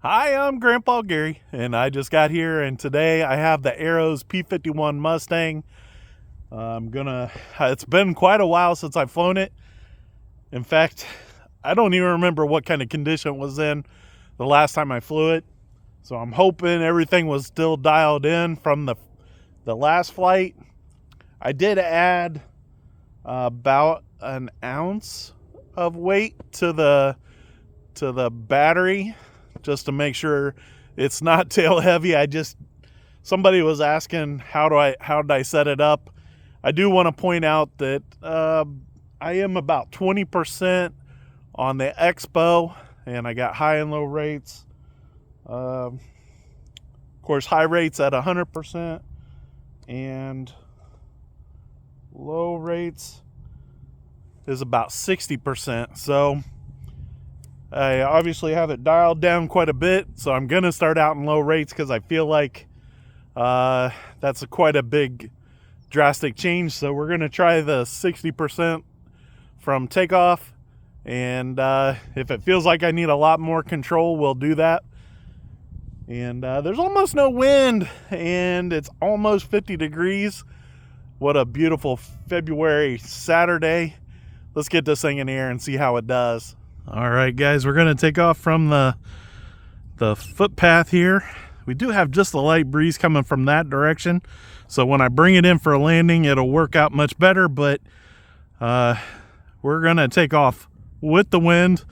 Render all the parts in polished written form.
Hi, I'm Grandpa Gary, and I just got here, and today I have the Arrows P-51 Mustang. It's been quite a while since I've flown it. In fact, I don't even remember what kind of condition it was in the last time I flew it. So I'm hoping everything was still dialed in from the last flight. I did add about an ounce of weight to the battery, just to make sure it's not tail heavy. Somebody was asking how did I set it up. I do want to point out that I am about 20% on the expo, and I got high and low rates. Of course, high rates at 100% and low rates is about 60%. So I obviously have it dialed down quite a bit, so I'm going to start out in low rates because I feel like that's quite a big drastic change. So we're going to try the 60% from takeoff, and if it feels like I need a lot more control, we'll do that. And there's almost no wind, and it's almost 50 degrees. What a beautiful February Saturday. Let's get this thing in the air and see how it does. All right, guys, we're going to take off from the footpath here. We do have just a light breeze coming from that direction, so when I bring it in for a landing, it'll work out much better. But we're going to take off with the wind.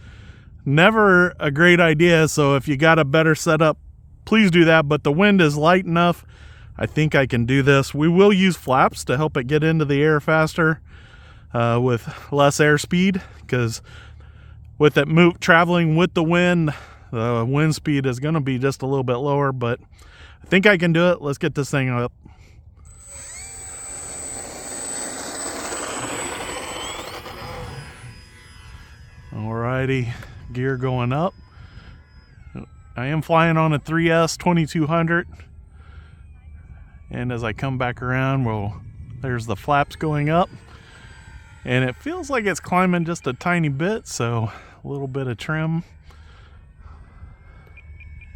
Never a great idea, so if you got a better setup, please do that. But the wind is light enough. I think I can do this. We will use flaps to help it get into the air faster with less airspeed, because with it traveling with the wind speed is going to be just a little bit lower, but I think I can do it. Let's get this thing up. Alrighty, gear going up. I am flying on a 3S 2200, and as I come back around, there's the flaps going up, and it feels like it's climbing just a tiny bit, so a little bit of trim,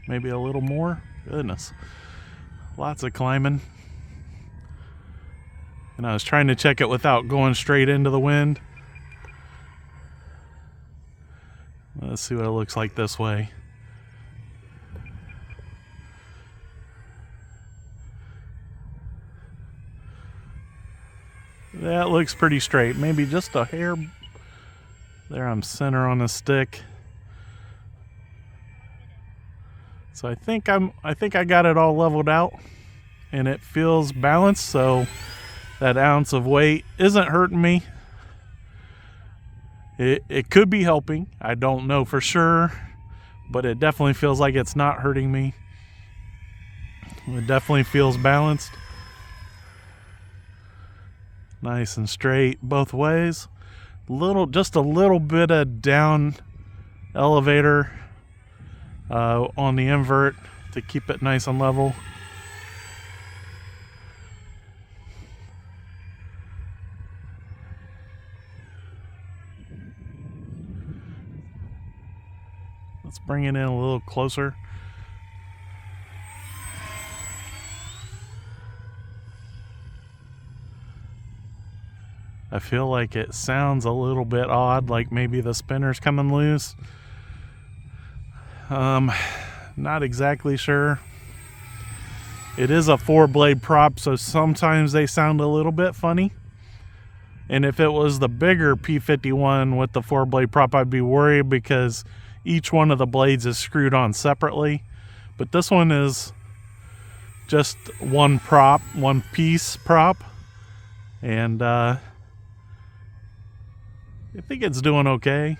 maybe a little more. Goodness, lots of climbing. And I was trying to check it without going straight into the wind. Let's see what it looks like this way. That looks pretty straight. Maybe just a hair. There, I'm center on the stick. So I think I got it all leveled out, and it feels balanced. So that ounce of weight isn't hurting me. It could be helping. I don't know for sure, but it definitely feels like it's not hurting me. It definitely feels balanced. Nice and straight both ways. Just a little bit of down elevator on the invert to keep it nice and level. Let's bring it in a little closer. I feel like it sounds a little bit odd, like maybe the spinner's coming loose. Not exactly sure. It is a 4-blade prop, so sometimes they sound a little bit funny. And if it was the bigger P-51 with the 4-blade prop, I'd be worried because each one of the blades is screwed on separately. But this one is just one piece prop. And I think it's doing okay.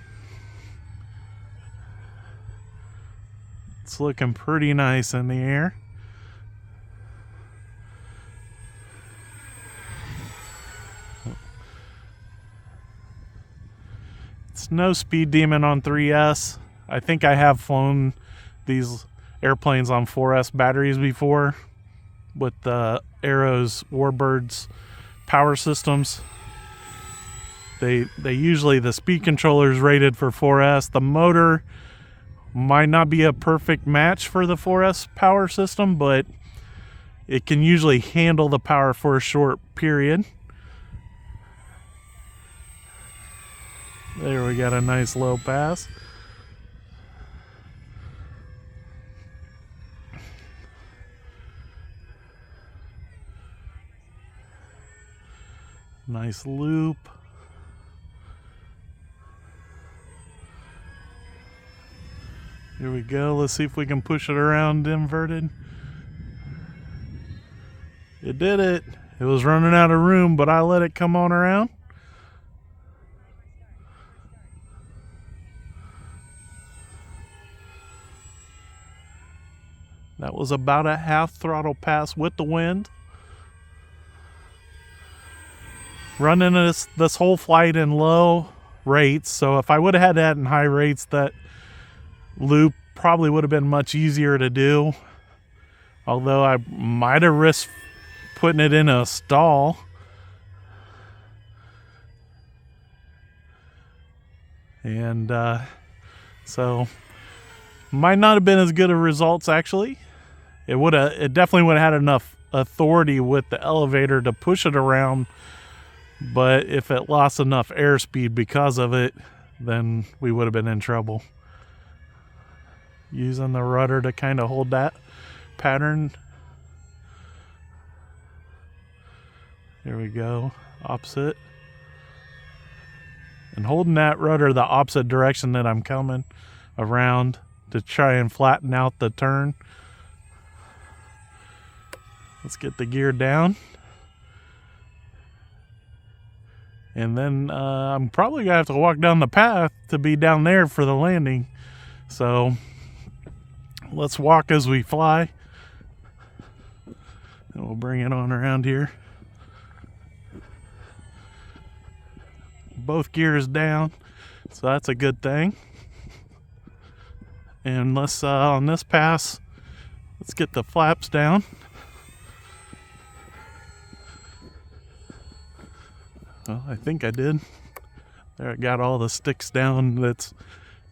It's looking pretty nice in the air. It's no speed demon on 3S. I think I have flown these airplanes on 4S batteries before with the Arrows Warbirds power systems. They usually, the speed controller is rated for 4S. The motor Might not be a perfect match for the 4S power system, but it can usually handle the power for a short period. There, we got a nice low pass. Nice loop. Here we go. Let's see if we can push it around inverted. It did it. It was running out of room, but I let it come on around. That was about a half throttle pass with the wind. Running this whole flight in low rates, so if I would have had that in high rates, that loop probably would have been much easier to do. Although I might have risked putting it in a stall. And so might not have been as good of results actually. It definitely would have had enough authority with the elevator to push it around, but if it lost enough airspeed because of it, then we would have been in trouble. Using the rudder to kind of hold that pattern. There we go, opposite. And holding that rudder the opposite direction that I'm coming around to try and flatten out the turn. Let's get the gear down. And then I'm probably gonna have to walk down the path to be down there for the landing. So let's walk as we fly. And we'll bring it on around here. Both gears down, so that's a good thing. And let's on this pass, let's get the flaps down. Well, I think I did. There, I got all the sticks down that's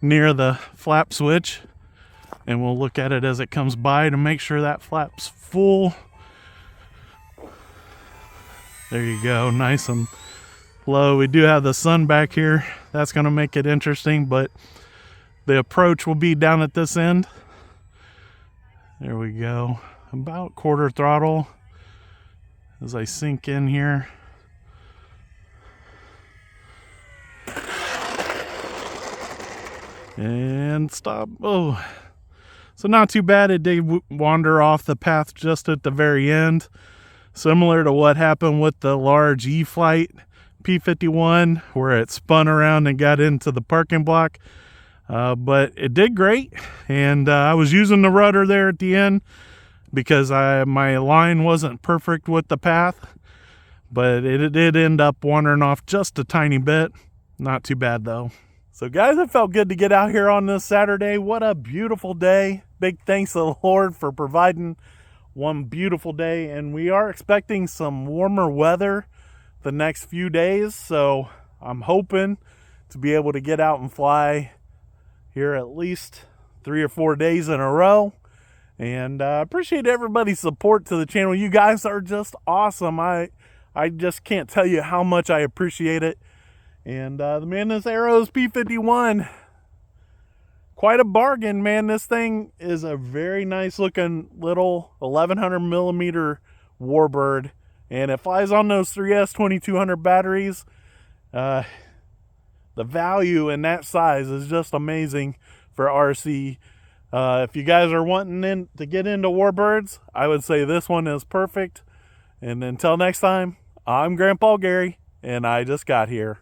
near the flap switch, and we'll look at it as it comes by to make sure that flap's full. There you go, nice and low. We do have the sun back here. That's going to make it interesting, but the approach will be down at this end. There we go. About quarter throttle as I sink in here. And stop. Oh, so not too bad. It did wander off the path just at the very end, similar to what happened with the large E-Flight P-51, where it spun around and got into the parking block. But it did great, and I was using the rudder there at the end because my line wasn't perfect with the path, but it did end up wandering off just a tiny bit. Not too bad though. So guys, it felt good to get out here on this Saturday. What a beautiful day. Big thanks to the Lord for providing one beautiful day, and we are expecting some warmer weather the next few days, so I'm hoping to be able to get out and fly here at least 3 or 4 days in a row. And I appreciate everybody's support to the channel. You guys are just awesome. I just can't tell you how much I appreciate it. And the man, this Arrows P-51, quite a bargain, man. This thing is a very nice looking little 1100 millimeter warbird, and it flies on those 3S 2200 batteries. The value in that size is just amazing for RC. If you guys are wanting to get into warbirds, I would say this one is perfect. And until next time, I'm Grandpa Gary, and I just got here.